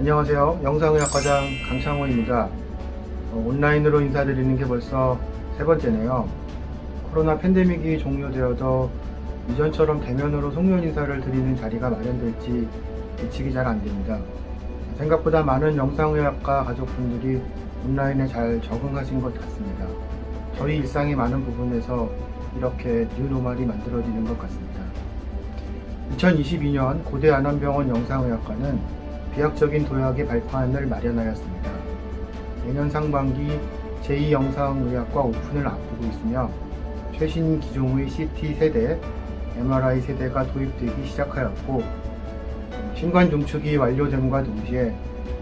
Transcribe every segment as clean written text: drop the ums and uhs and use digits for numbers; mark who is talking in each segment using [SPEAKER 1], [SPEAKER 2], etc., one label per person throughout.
[SPEAKER 1] 안녕하세요. 영상의학과장 강창호입니다. 온라인으로 인사드리는 게 벌써 세 번째네요. 코로나 팬데믹이 종료되어도 이전처럼 대면으로 송년 인사를 드리는 자리가 마련될지 예측이 잘 안됩니다. 생각보다 많은 영상의학과 가족분들이 온라인에 잘 적응하신 것 같습니다. 저희 일상의 많은 부분에서 이렇게 뉴노멀이 만들어지는 것 같습니다. 2022년 고대 안암병원 영상의학과는 비약적인 도약의 발판을 마련하였습니다. 내년 상반기 제2영상의학과 오픈을 앞두고 있으며 최신 기종의 CT 세대, MRI 세대가 도입되기 시작하였고 신관 중축이 완료됨과 동시에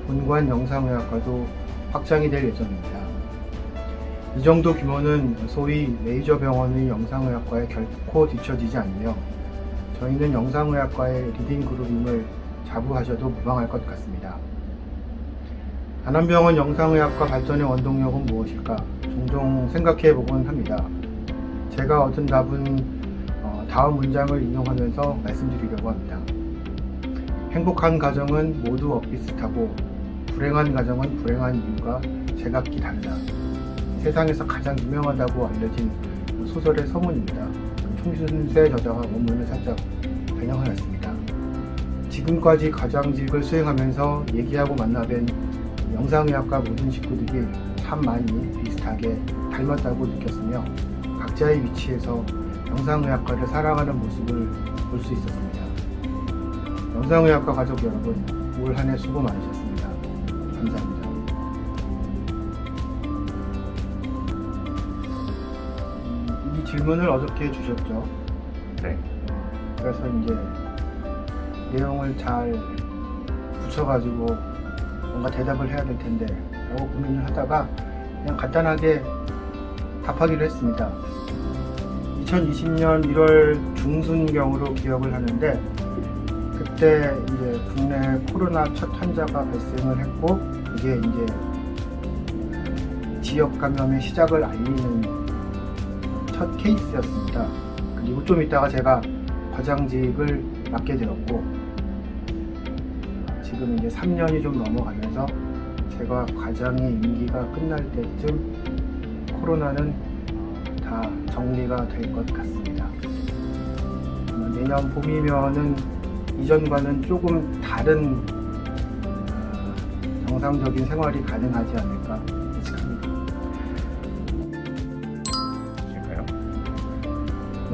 [SPEAKER 1] 본관 영상의학과도 확장이 될 예정입니다. 이 정도 규모는 소위 메이저 병원의 영상의학과에 결코 뒤처지지 않으며 저희는 영상의학과의 리딩 그룹임을 자부하셔도 무방할 것 같습니다. 안암병원 영상의학과 발전의 원동력은 무엇일까 종종 생각해 보곤 합니다. 제가 얻은 답은 다음 문장을 인용하면서 말씀드리려고 합니다. 행복한 가정은 모두 엇비슷하고 불행한 가정은 불행한 이유가 제각기 다르다. 세상에서 가장 유명하다고 알려진 소설의 서문입니다. 총순세 저자가 원문을 살짝 변형하였습니다. 지금까지 과장직을 수행하면서 얘기하고 만나뵌 영상의학과 모든 식구들이 참 많이 비슷하게 닮았다고 느꼈으며 각자의 위치에서 영상의학과를 살아가는 모습을 볼 수 있었습니다. 영상의학과 가족 여러분, 올 한 해 수고 많으셨습니다. 감사합니다. 이 질문을 어저께 주셨죠?
[SPEAKER 2] 네.
[SPEAKER 1] 그래서 이제 내용을 잘 붙여가지고 뭔가 대답을 해야 될 텐데 라고 고민을 하다가 그냥 간단하게 답하기로 했습니다. 2020년 1월 중순경으로 기억을 하는데 그때 이제 국내 코로나 첫 환자가 발생을 했고 그게 이제 지역 감염의 시작을 알리는 첫 케이스였습니다. 그리고 좀 있다가 제가 과장직을 맡게 되었고 지금 이제 3년이 좀 넘어가면서 제가 과장의 임기가 끝날 때쯤 코로나는 다 정리가 될 것 같습니다. 내년 봄이면은 이전과는 조금 다른 정상적인 생활이 가능하지 않을까 예측합니다.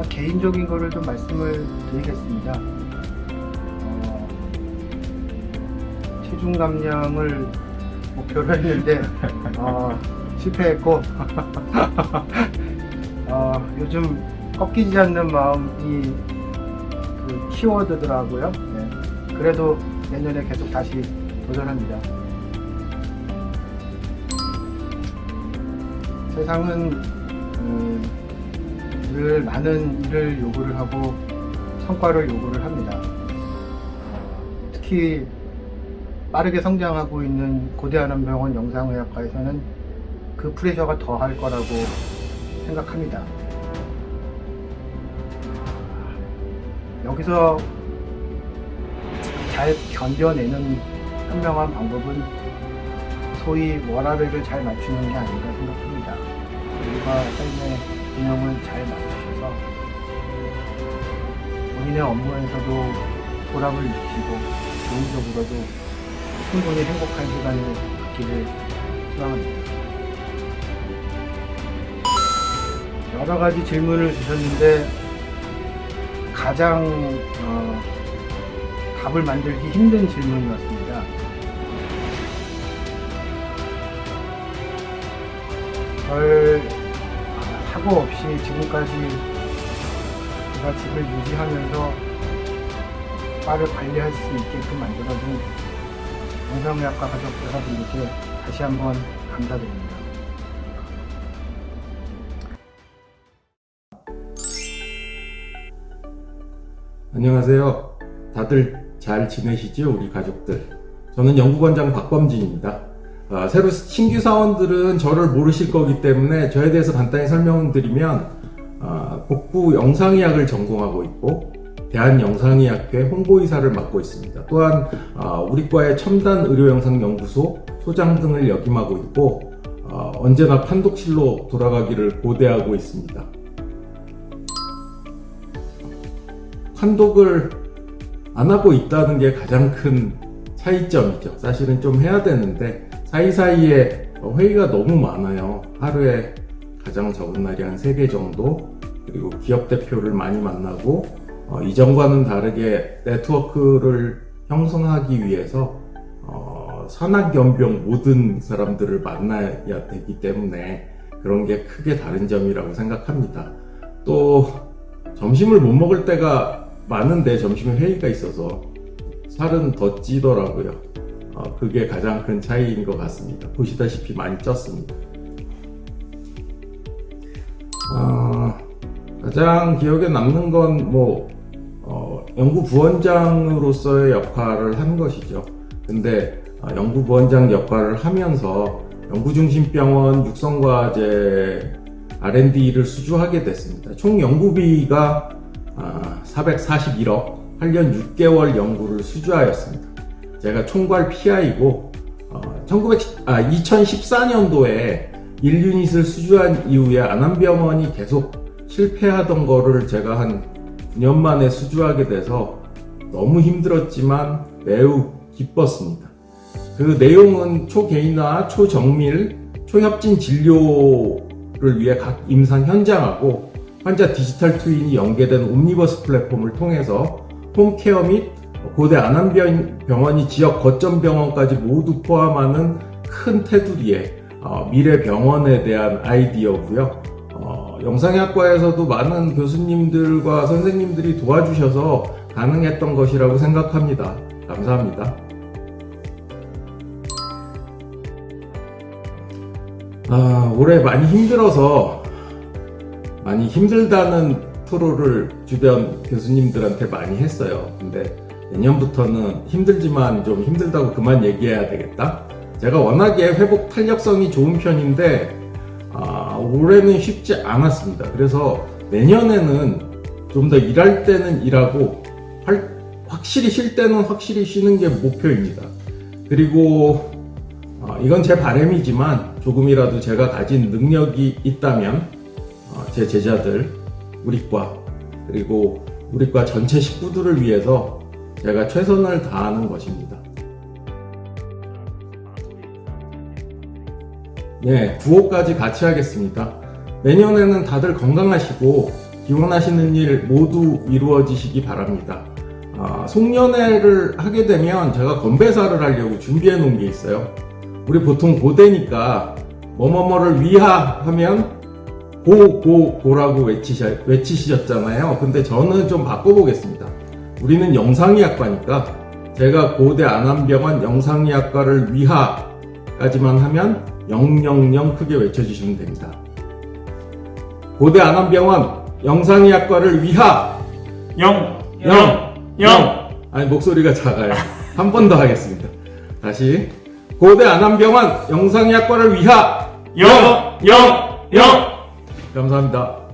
[SPEAKER 1] 개인적인 거를 좀 말씀을 드리겠습니다. 체중 감량을 목표로 했는데 실패했고 요즘 꺾이지 않는 마음이 그 키워드더라고요. 네. 그래도 내년에 계속 다시 도전합니다. 세상은 늘 많은 일을 요구를 하고 성과를 요구를 합니다. 특히 빠르게 성장하고 있는 고대 안암병원 영상의학과에서는 그 프레셔가 더 할 거라고 생각합니다. 여기서 잘 견뎌내는 현명한 방법은 소위 워라밸을 잘 맞추는 게 아닌가 생각합니다. 우리가 삶의 균형을 잘 맞추셔서 본인의 업무에서도 보람을 느끼고 개인적으로도 충분히 행복한 시간을 갖기를 희망합니다. 여러 가지 질문을 주셨는데 가장 답을 만들기 힘든 질문이었습니다. 별 사고 없이 지금까지 제가 집을 유지하면서 과를 관리할 수 있게끔 만들어준 영상의학과 가족 여러분들께 다시 한번 감사드립니다.
[SPEAKER 2] 안녕하세요. 다들 잘 지내시죠? 우리 가족들. 저는 연구관장 박범진입니다. 새로 신규 사원들은 저를 모르실 거기 때문에 저에 대해서 간단히 설명드리면 복부 영상의학을 전공하고 있고 대한영상의학회 홍보이사를 맡고 있습니다. 또한 우리과의 첨단의료영상연구소 소장 등을 역임하고 있고 언제나 판독실로 돌아가기를 고대하고 있습니다. 판독을 안 하고 있다는 게 가장 큰 차이점이죠. 사실은 좀 해야 되는데 사이사이에 회의가 너무 많아요. 하루에 가장 적은 날이 한 3개 정도, 그리고 기업 대표를 많이 만나고 이전과는 다르게 네트워크를 형성하기 위해서 산학연병 모든 사람들을 만나야 되기 때문에 그런 게 크게 다른 점이라고 생각합니다. 또 점심을 못 먹을 때가 많은데 점심에 회의가 있어서 살은 더 찌더라고요. 그게 가장 큰 차이인 것 같습니다. 보시다시피 많이 쪘습니다. 가장 기억에 남는 건 연구부원장으로서의 역할을 한 것이죠. 근데 연구부원장 역할을 하면서 연구중심병원 육성과제 R&D를 수주하게 됐습니다. 총 연구비가 441억, 8년 6개월 연구를 수주하였습니다. 제가 총괄 PI이고 2014년도에 1유닛을 수주한 이후에 안암병원이 계속 실패하던 거를 제가 한 9년 만에 수주하게 돼서 너무 힘들었지만 매우 기뻤습니다. 그 내용은 초개인화, 초정밀, 초협진 진료를 위해 각 임상 현장하고 환자 디지털 트윈이 연계된 옴니버스 플랫폼을 통해서 홈케어 및 고대 안암병원이 지역 거점 병원까지 모두 포함하는 큰 테두리의 미래 병원에 대한 아이디어고요. 영상의학과에서도 많은 교수님들과 선생님들이 도와주셔서 가능했던 것이라고 생각합니다. 감사합니다. 올해 많이 힘들어서 많이 힘들다는 토로를 주변 교수님들한테 많이 했어요. 근데 내년부터는 힘들지만 좀 힘들다고 그만 얘기해야 되겠다. 제가 워낙에 회복 탄력성이 좋은 편인데 올해는 쉽지 않았습니다. 그래서 내년에는 좀 더 일할 때는 일하고 확실히 쉴 때는 확실히 쉬는 게 목표입니다. 그리고 이건 제 바람이지만 조금이라도 제가 가진 능력이 있다면 제 제자들, 우리과, 그리고 우리과 전체 식구들을 위해서 제가 최선을 다하는 것입니다. 네, 9호까지 같이 하겠습니다. 내년에는 다들 건강하시고 기원하시는 일 모두 이루어지시기 바랍니다. 송년회를 하게 되면 제가 건배사를 하려고 준비해 놓은 게 있어요. 우리 보통 고대니까 뭐뭐뭐를 위하하면 고라고 외치셨잖아요. 근데 저는 좀 바꿔보겠습니다. 우리는 영상의학과니까 제가 고대 안암병원 영상의학과를 위하까지만 하면 000 크게 외쳐주시면 됩니다. 고대 안암병원 영상의학과를 위하
[SPEAKER 3] 0.
[SPEAKER 2] 아니 목소리가 작아요. 한 번 더 하겠습니다. 다시 고대 안암병원 영상의학과를 위하
[SPEAKER 3] 0.
[SPEAKER 2] 감사합니다.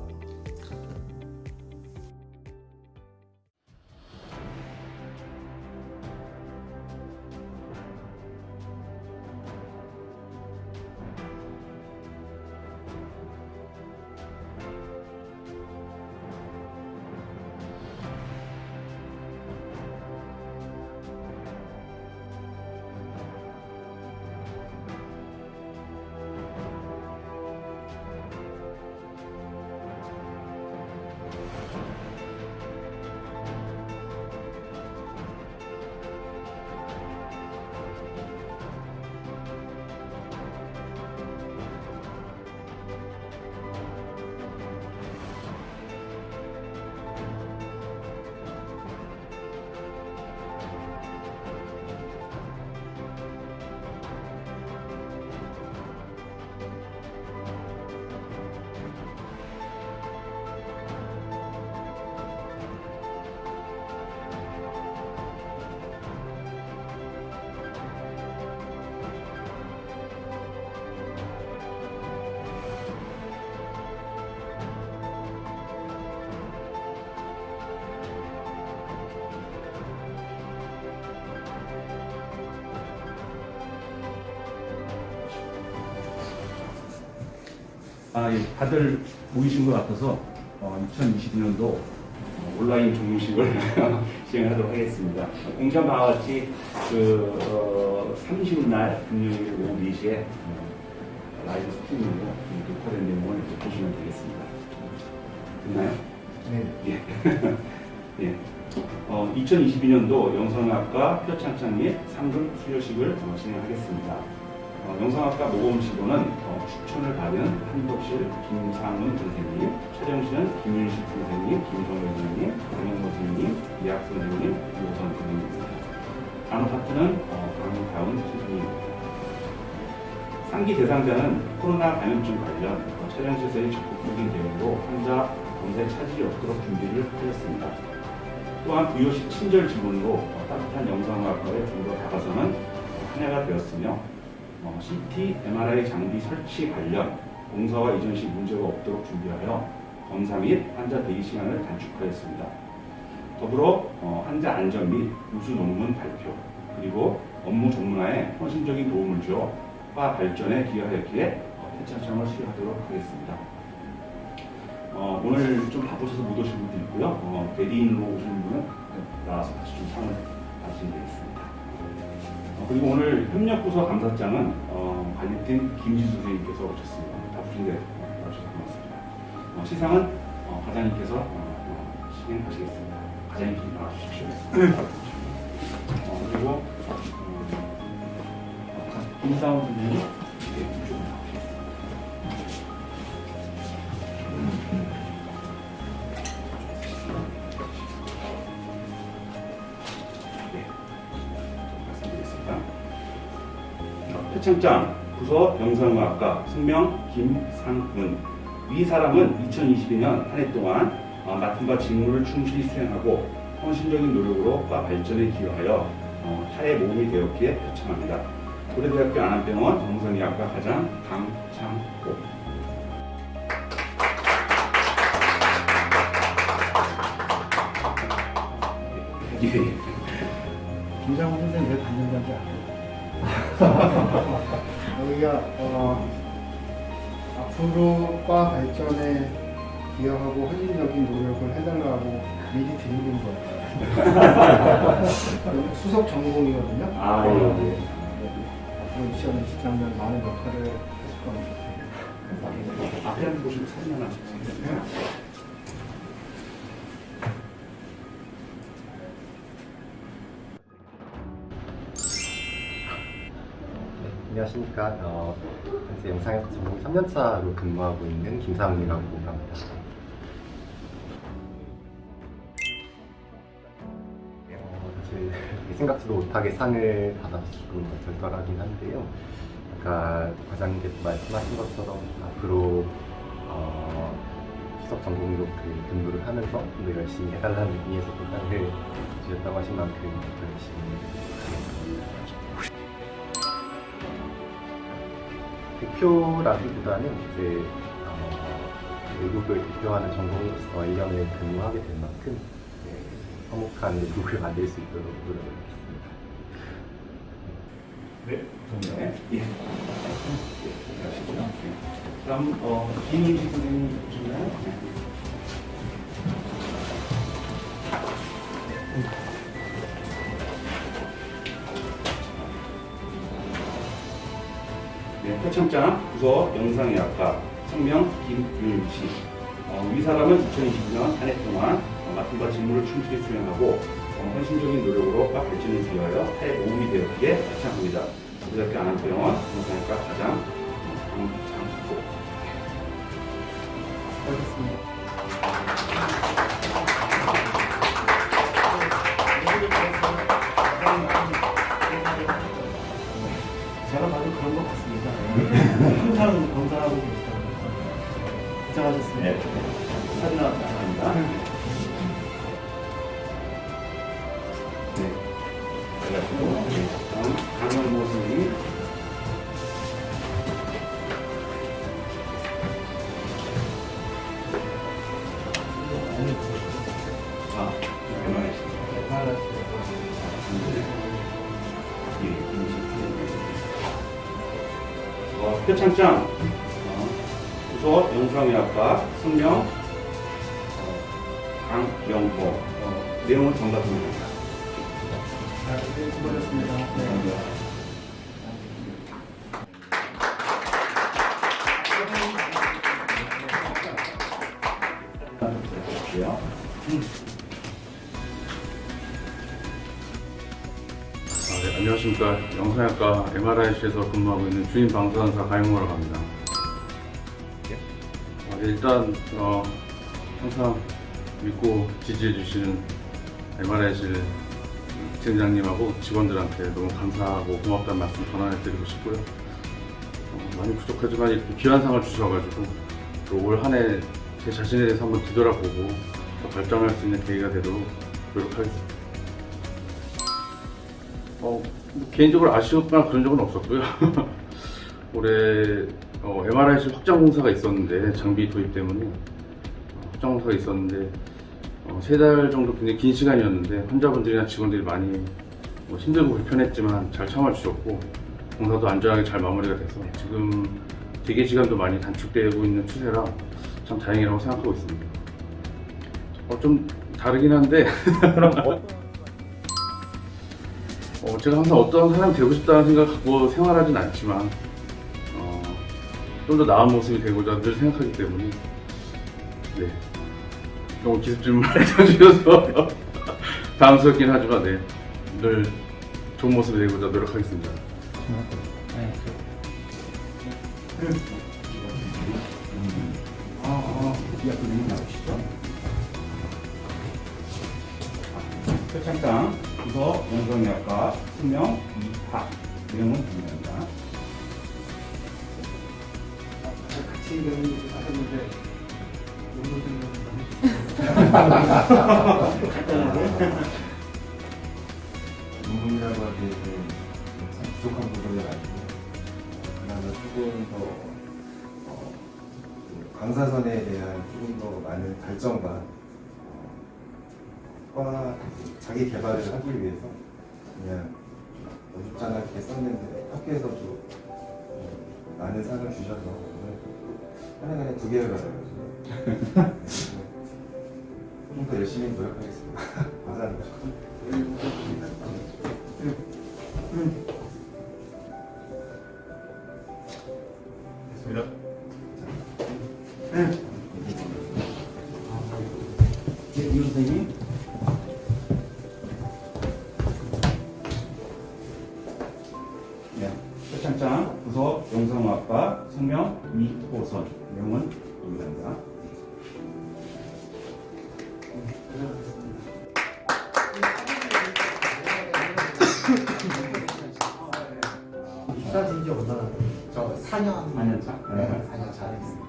[SPEAKER 3] 예, 다들 모이신 것 같아서 2022년도 온라인 종료식을 진행하도록 하겠습니다. 공지한 바와 같이 30날 금요일 오후 4시에 라이브 스트리밍으로 녹화된 내용을 이제 보시면 되겠습니다. 됐나요?
[SPEAKER 1] 네.
[SPEAKER 3] 예. 2022년도 영상학과 표창장 및 상금 수여식을 진행하겠습니다. 영상학과 모범시도는 추천을 받은 한덕실 김상훈 선생님, 촬영실은 김윤식 선생님, 김성현 선생님, 강영모 선생님, 이학 선생님, 유호선 선생님입니다. 다음 파트는 강다운 선생님입니다. 상기 대상자는 코로나 감염증 관련 촬영시설의 적극적인 대응으로 환자 검사에 차질이 없도록 준비를 하였습니다. 또한 부여식 친절 지원으로 따뜻한 영상학과에 좀 더 다가서는 한 해가 되었으며 CT, MRI 장비 설치 관련 공사와 이전 시 문제가 없도록 준비하여 검사 및 환자 대기 시간을 단축하였습니다. 더불어 환자 안전 및 우수 논문 발표 그리고 업무 전문화에 헌신적인 도움을 주어 과 발전에 기여하였기에 표창장을 수여하도록 하겠습니다. 오늘 좀 바쁘셔서 못 오신 분도 있고요. 대리인으로 오시는 분은 나와서 같이 좀 상을 받으시면 되겠습니다. 그리고 오늘 협력부서 감사장은 관리팀 김지수 선생님께서 오셨습니다. 바쁘신데 와주셔서 고맙습니다. 시상은 과장님께서 진행하시겠습니다. 과장님께서 나와주십시오. 그리고 김상훈 선생님 이쪽으로 나오시겠습니다. 표창장 부서 영상학과 승명 김상훈. 위 사람은 2022년 한 해 동안 맡은 바 직무를 충실히 수행하고 헌신적인 노력으로 과 발전에 기여하여 타의 모험이 되었기에 표창합니다. 고려대학교 안암병원 정성의학과 과장 강창호. 예.
[SPEAKER 1] 김상훈 선생님 왜 받는다지 않아요? 여기가 앞으로 과 발전에 기여하고 헌신적인 노력을 해달라고 미리 드리는 거예요. 수석 전공이거든요.
[SPEAKER 3] 예.
[SPEAKER 1] 앞으로 시험에 직장면 많은 역할을 하실 겁니다.
[SPEAKER 3] 앞에 한번 보시면 사진 하나 찍으세요.
[SPEAKER 4] 안녕하십니까. 현재 영상학과 전공 3년차로 근무하고 있는 김상훈이라고 합니다. 사실 생각지도 못하게 상을 받아서 조금 절떨하긴 한데요. 아까 과장님께서 말씀하신 것처럼 앞으로 수석 전공으로 근무를 하면서 좀 더 열심히 해달라는 의미에서 상을 주셨다고 하신 만큼 더 열심히 하겠습니다. 대표라기보다는 이제 외국을 대표하는 전공으로서 1년을 근무하게 된 만큼 화목한 외국을 만들 수 있도록 노력하겠습니다.
[SPEAKER 3] 네, 감사합니다. 예. 다음 김윤식 선생님 오셨나요? 네, 표창장 부서 영상의학과 성명 김윤식. 위 사람은 2022년 한 해 동안 맡은 바 직무를 충실히 수행하고 헌신적인 노력으로 과 발전에 기여하여 타의 모험이 되었기에 표창합니다. 고려대학교 안암병원 영상의학과 과장 강창호.
[SPEAKER 1] 알겠습니다. 제가 봐도 그런 것 같습니다. 항상 검사하고 계시다고. 고생하셨습니다.
[SPEAKER 3] 네. 사진 하나 감사합니다. 네. 그래가지고 다음 강현모 선생님. 표창장 부서 영상의학과 성명 강영호 내용은 정답입니다.
[SPEAKER 1] 네, 수고하셨습니다. 네.
[SPEAKER 5] 네, 안녕하십니까. 영상학과 MRI실에서 근무하고 있는 주임 방사선사 강영호라고 합니다. 네, 일단 항상 믿고 지지해 주시는 MRI실 팀장님하고 직원들한테 너무 감사하고 고맙다는 말씀 전해드리고 싶고요. 많이 부족하지만 이렇게 귀한 상을 주셔가지고 또 올 한 해 제 자신에 대해서 한번 뒤돌아보고 더 발전할 수 있는 계기가 되도록 노력하겠습니다. 개인적으로 아쉬웠거나 그런 적은 없었고요. 올해 MRI실 확장 공사가 있었는데 장비 도입 때문에 확장 공사가 있었는데 3달 정도 굉장히 긴 시간이었는데 환자분들이나 직원들이 많이 힘들고 불편했지만 잘 참아주셨고 공사도 안전하게 잘 마무리가 돼서 지금 대기 시간도 많이 단축되고 있는 추세라 참 다행이라고 생각하고 있습니다. 좀 다르긴 한데 제가 항상 어떤 사람이 되고 싶다는 생각 갖고 생활하진 않지만 좀 더 나은 모습이 되고자 늘 생각하기 때문에 네, 너무 기습 질문을 해주셔서 당황스럽긴 하지만 네, 늘 좋은 모습이 되고자 노력하겠습니다.
[SPEAKER 3] 표창장 부서 영상의학과 성명 이학 내용은 중요합니다.
[SPEAKER 1] 같이 일하는 하셨는데
[SPEAKER 6] 논문이라고 하기에는 참 부족한 부분이 많고 그나마 조금 더 방사선에 대한 조금 더 많은 발전과 자기 개발을 하기 위해서 그냥 어줍지 않게 썼는데 학교에서도 많은 상을 주셔서 오늘 그냥 2개를 받아요. 좀 더 열심히 노력하겠습니다. 감사합니다.
[SPEAKER 3] 됐습니다. 이 선생님. 네, 표창장 부서 영상학과 성명 이호선 내용은 입니다.
[SPEAKER 1] 입사진 지 얼마나 저 4년
[SPEAKER 3] 4년 차?
[SPEAKER 1] 네, 4년 차 했습니다.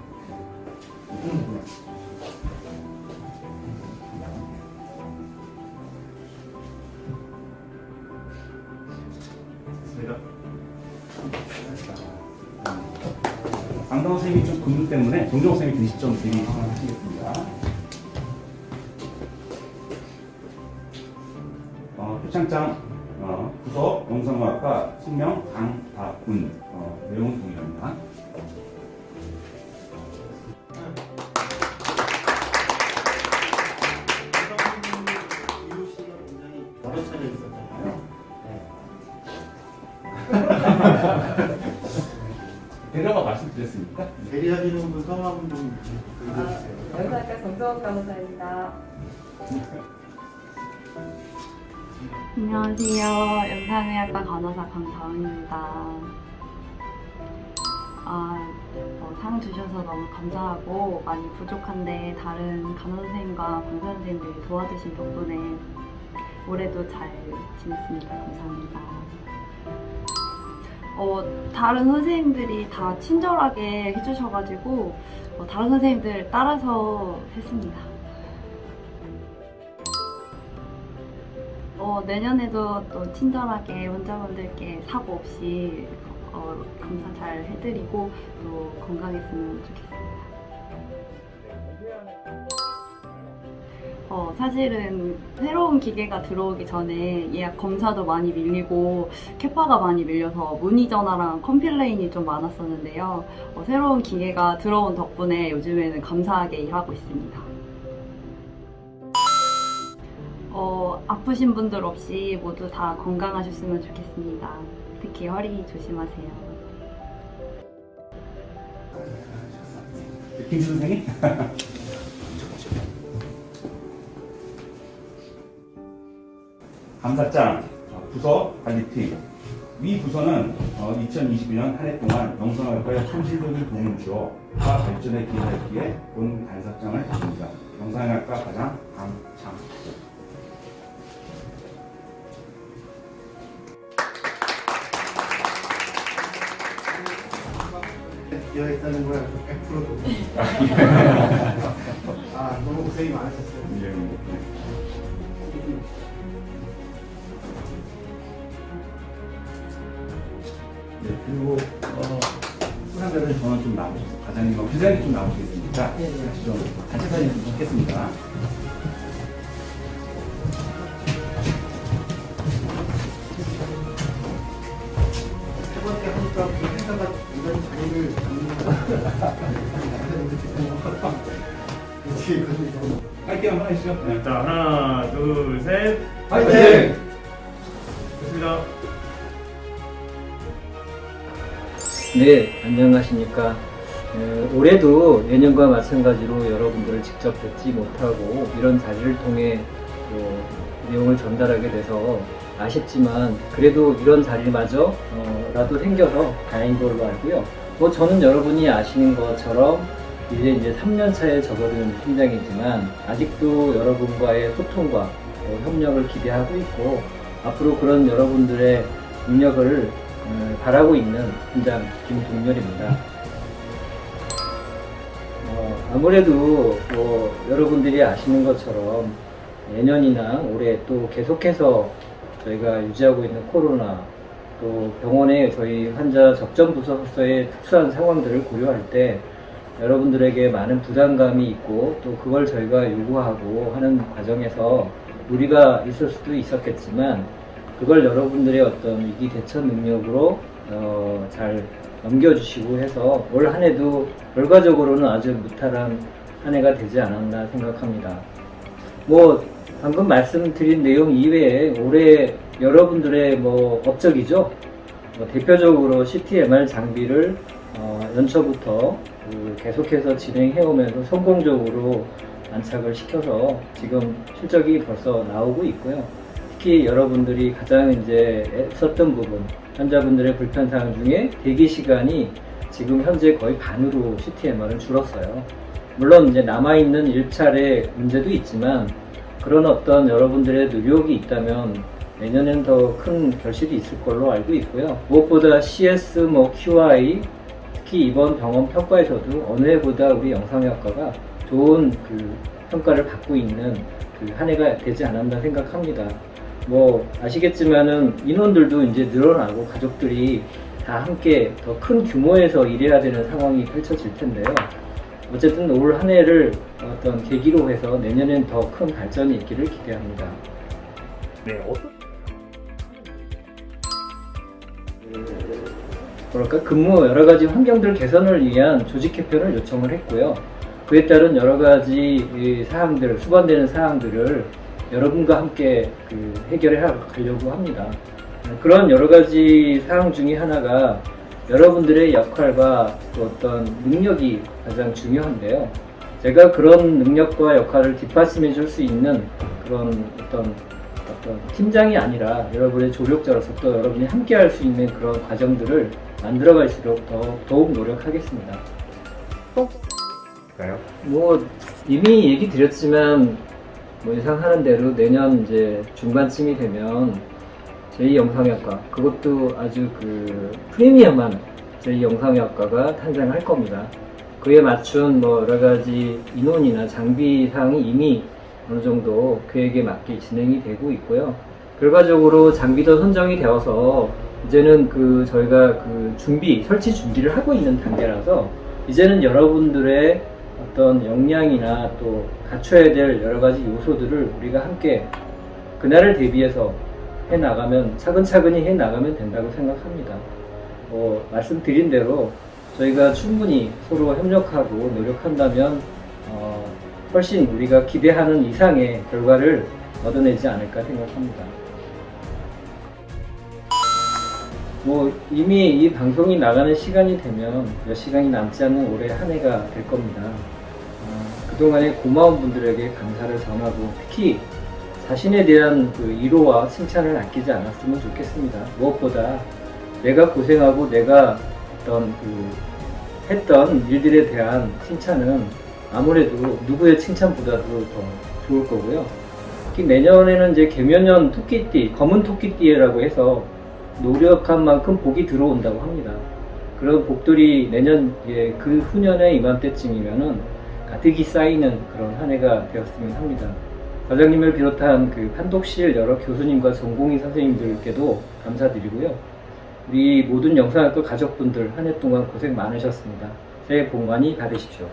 [SPEAKER 3] 됐습니다. 강당 선생님이 좀 근무 때문에 정정 선생님이 그 시점 드리겠습니다. 표창장 부서 영상학과 성명 강다군 내용은 동일합니다.
[SPEAKER 1] 이호씨가 굉장히 여러 차례 있었잖아요.
[SPEAKER 3] 대략 말씀드렸습니까?
[SPEAKER 1] 대리하시는 분 성함 좀 알려주세요.
[SPEAKER 7] 영상학과 정성원 간호사입니다. 안녕하세요. 영상의학과 간호사 강다은입니다. 상 주셔서 너무 감사하고 많이 부족한데 다른 간호 선생님과 강사 선생님들이 도와주신 덕분에 올해도 잘 지냈습니다. 감사합니다. 다른 선생님들이 다 친절하게 해주셔가지고 다른 선생님들 따라서 했습니다. 내년에도 또 친절하게 환자분들께 사고 없이 검사 잘 해드리고 또 건강했으면 좋겠습니다. 사실은 새로운 기계가 들어오기 전에 예약 검사도 많이 밀리고 캐파가 많이 밀려서 문의 전화랑 컴플레인이 좀 많았었는데요. 새로운 기계가 들어온 덕분에 요즘에는 감사하게 일하고 있습니다. 아프신 분들 없이 모두 다 건강하셨으면 좋겠습니다. 특히 허리 조심하세요.
[SPEAKER 3] 김수 선생님? 감사장 부서 관리팀. 위 부서는 2022년 한 해 동안 영상학과의 총실적인 도움을 주어 과 발전에 기여했기에 본 간사장을 드립니다. 영상학과 과장 강창.
[SPEAKER 1] 기여했다는 거야 100% 너무 고생이 많으셨어요.
[SPEAKER 3] 네, 그리고 수상자들 전원 좀 나오셔서 과장님과 부장님 좀 나오시겠습니까? 같이 좀 단체 사진 좀 찍겠습니다.
[SPEAKER 1] 세 번째 하니까 그 회사가 이런 자리를
[SPEAKER 3] 할게요, 한번 하시죠. 네.
[SPEAKER 8] 자, 하나, 둘, 셋.
[SPEAKER 3] 화이팅!
[SPEAKER 8] 좋습니다.
[SPEAKER 9] 네, 안녕하십니까. 올해도 예년과 마찬가지로 여러분들을 직접 뵙지 못하고 이런 자리를 통해 내용을 전달하게 돼서 아쉽지만 그래도 이런 자리마저 라도 생겨서 다행인 걸로 알고요. 저는 여러분이 아시는 것처럼 이제 3년 차에 접어든 팀장이지만 아직도 여러분과의 소통과 협력을 기대하고 있고 앞으로 그런 여러분들의 능력을 바라고 있는 팀장 김동렬입니다. 아무래도 여러분들이 아시는 것처럼 내년이나 올해 또 계속해서 저희가 유지하고 있는 코로나 또 병원에 저희 환자 접점 부서서의 특수한 상황들을 고려할 때 여러분들에게 많은 부담감이 있고 또 그걸 저희가 요구하고 하는 과정에서 무리가 있을 수도 있었겠지만 그걸 여러분들의 어떤 위기 대처 능력으로 잘 넘겨주시고 해서 올 한 해도 결과적으로는 아주 무탈한 한 해가 되지 않았나 생각합니다. 방금 말씀드린 내용 이외에 올해 여러분들의 업적이죠. 대표적으로 CT/MR 장비를 연초부터 계속해서 진행해오면서 성공적으로 안착을 시켜서 지금 실적이 벌써 나오고 있고요. 특히 여러분들이 가장 애썼던 부분, 환자분들의 불편사항 중에 대기 시간이 지금 현재 거의 반으로 CT/MR은 줄었어요. 물론 남아있는 1차례 문제도 있지만 그런 어떤 여러분들의 노력이 있다면 내년엔 더 큰 결실이 있을 걸로 알고 있고요. 무엇보다 CS, QI, 특히 이번 병원 평가에서도 어느 해보다 우리 영상의학과가 좋은 평가를 받고 있는 한 해가 되지 않았나 생각합니다. 아시겠지만은 인원들도 이제 늘어나고 가족들이 다 함께 더 큰 규모에서 일해야 되는 상황이 펼쳐질 텐데요. 어쨌든 올 한 해를 어떤 계기로 해서 내년엔 더 큰 발전이 있기를 기대합니다.
[SPEAKER 8] 네,
[SPEAKER 9] 근무 여러 가지 환경들 개선을 위한 조직 개편을 요청을 했고요. 그에 따른 여러 가지 사항들, 수반되는 사항들을 여러분과 함께 해결해 가려고 합니다. 그런 여러 가지 사항 중에 하나가 여러분들의 역할과 또 어떤 능력이 가장 중요한데요. 제가 그런 능력과 역할을 뒷받침해 줄 수 있는 그런 어떤 팀장이 아니라 여러분의 조력자로서 또 여러분이 함께 할 수 있는 그런 과정들을 만들어 갈수록 더욱 노력하겠습니다. 이미 얘기 드렸지만 예상하는 대로 내년 중반쯤이 되면 제2영상의학과, 그것도 아주 프리미엄한 제2영상의학과가 탄생할 겁니다. 그에 맞춘 여러 가지 인원이나 장비 사항이 이미 어느 정도 계획에 맞게 진행이 되고 있고요. 결과적으로 장비도 선정이 되어서 이제는 저희가 설치 준비를 하고 있는 단계라서 이제는 여러분들의 어떤 역량이나 또 갖춰야 될 여러 가지 요소들을 우리가 함께 그날을 대비해서 해 나가면 차근차근히 해 나가면 된다고 생각합니다. 말씀드린 대로 저희가 충분히 서로 협력하고 노력한다면 훨씬 우리가 기대하는 이상의 결과를 얻어내지 않을까 생각합니다. 이미 이 방송이 나가는 시간이 되면 몇 시간이 남지 않는 올해 한 해가 될 겁니다. 그동안에 고마운 분들에게 감사를 전하고 특히 자신에 대한 그 위로와 칭찬을 아끼지 않았으면 좋겠습니다. 무엇보다 내가 고생하고 내가 했던 일들에 대한 칭찬은 아무래도 누구의 칭찬보다도 더 좋을 거고요. 특히 내년에는 이제 개면연 토끼띠, 검은 토끼띠라고 해서 노력한 만큼 복이 들어온다고 합니다. 그런 복들이 내년 그 후년의 이맘때쯤이면은 가득히 쌓이는 그런 한 해가 되었으면 합니다. 과장님을 비롯한 그 판독실 여러 교수님과 전공의 선생님들께도 감사드리고요. 우리 모든 영상학과 가족분들 한 해 동안 고생 많으셨습니다. 새해 복 많이 받으십시오.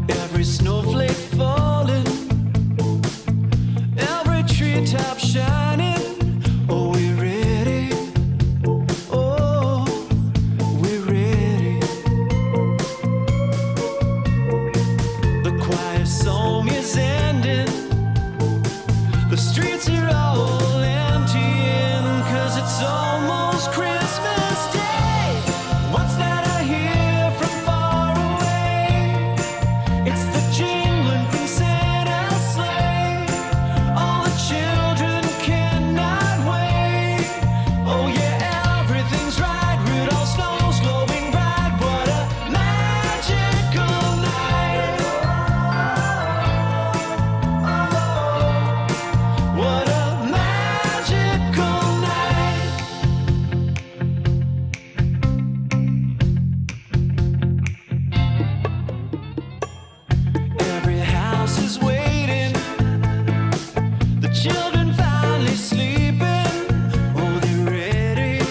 [SPEAKER 10] Every snowflake falling, every treetop shining. Oh, we're ready. Oh, we're ready. The choir song is ending. The streets are all emptying, 'cause it's almost Christmas Day. What's that I hear from far away? It's the jingling from Santa's sleigh. All the children cannot wait. Oh yeah, everything's right. Rudolph's snow's glowing bright. What a magical night. What a magical night. Every house is waiting. The children finally sleeping. Oh, they're ready.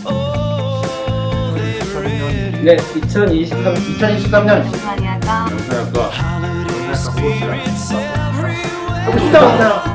[SPEAKER 10] Oh, they're ready.
[SPEAKER 9] 네, 2023년
[SPEAKER 7] 영상이할까?
[SPEAKER 5] 영상학과
[SPEAKER 10] Holiday spirits everywhere.
[SPEAKER 9] 시작합니다.